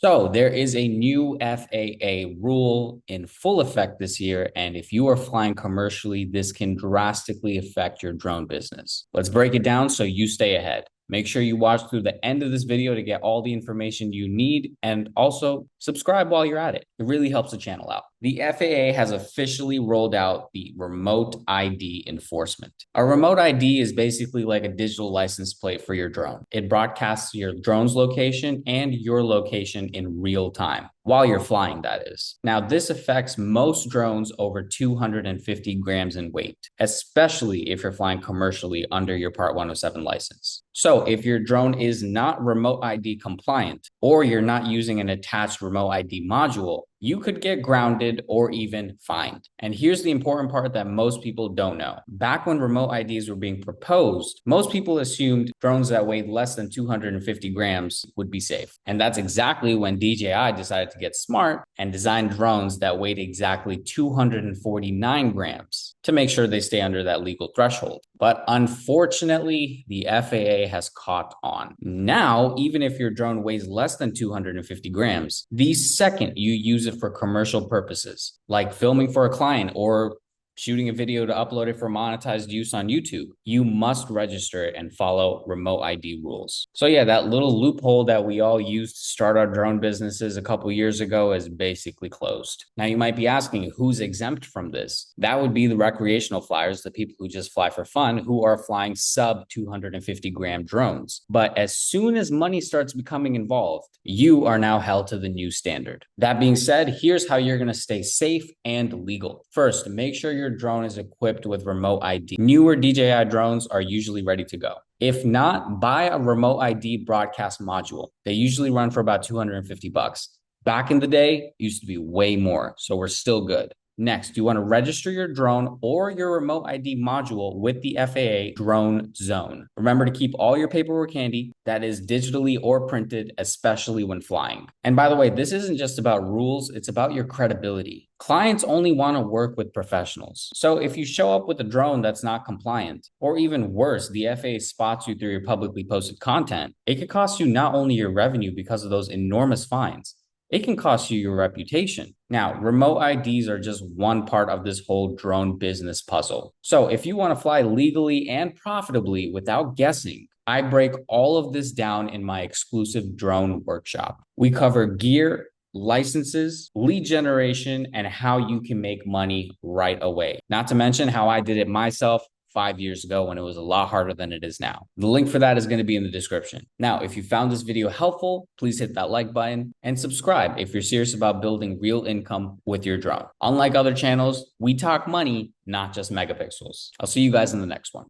So there is a new FAA rule in full effect this year, and if you are flying commercially, this can drastically affect your drone business. Let's break it down so you stay ahead. Make sure you watch through the end of this video to get all the information you need, and also subscribe while you're at it. It really helps the channel out. The FAA has officially rolled out the remote ID enforcement. A remote ID is basically like a digital license plate for your drone. It broadcasts your drone's location and your location in real time, while you're flying, that is. Now, this affects most drones over 250 grams in weight, especially if you're flying commercially under your Part 107 license. So if your drone is not remote ID compliant, or you're not using an attached remote ID module, you could get grounded or even fined. And here's the important part that most people don't know. Back when remote IDs were being proposed, most people assumed drones that weighed less than 250 grams would be safe. And that's exactly when DJI decided to get smart and design drones that weighed exactly 249 grams to make sure they stay under that legal threshold. But unfortunately, the FAA has caught on. Now, even if your drone weighs less than 250 grams, the second you use it for commercial purposes, like filming for a client or shooting a video to upload it for monetized use on YouTube, you must register it and follow remote ID rules. So yeah, that little loophole that we all used to start our drone businesses a couple years ago is basically closed. Now you might be asking, who's exempt from this? That would be the recreational flyers, the people who just fly for fun, who are flying sub 250 gram drones. But as soon as money starts becoming involved, you are now held to the new standard. That being said, here's how you're going to stay safe and legal. First, make sure your drone is equipped with remote ID. Newer DJI drones are usually ready to go. If not, buy a remote ID broadcast module. They usually run for about 250 bucks. Back in the day, it used to be way more, so we're still good. Next, you want to register your drone or your remote ID module with the FAA Drone Zone. Remember to keep all your paperwork handy, that is digitally or printed, especially when flying. And by the way, this isn't just about rules, it's about your credibility. Clients only want to work with professionals. So if you show up with a drone that's not compliant, or even worse, the FAA spots you through your publicly posted content, it could cost you not only your revenue because of those enormous fines, it can cost you your reputation. Now, remote IDs are just one part of this whole drone business puzzle. So if you want to fly legally and profitably without guessing, I break all of this down in my exclusive drone workshop. We cover gear, licenses, lead generation, and how you can make money right away. Not to mention how I did it myself 5 years ago when it was a lot harder than it is now. The link for that is going to be in the description. Now, if you found this video helpful, please hit that like button and subscribe if you're serious about building real income with your drone. Unlike other channels, we talk money, not just megapixels. I'll see you guys in the next one.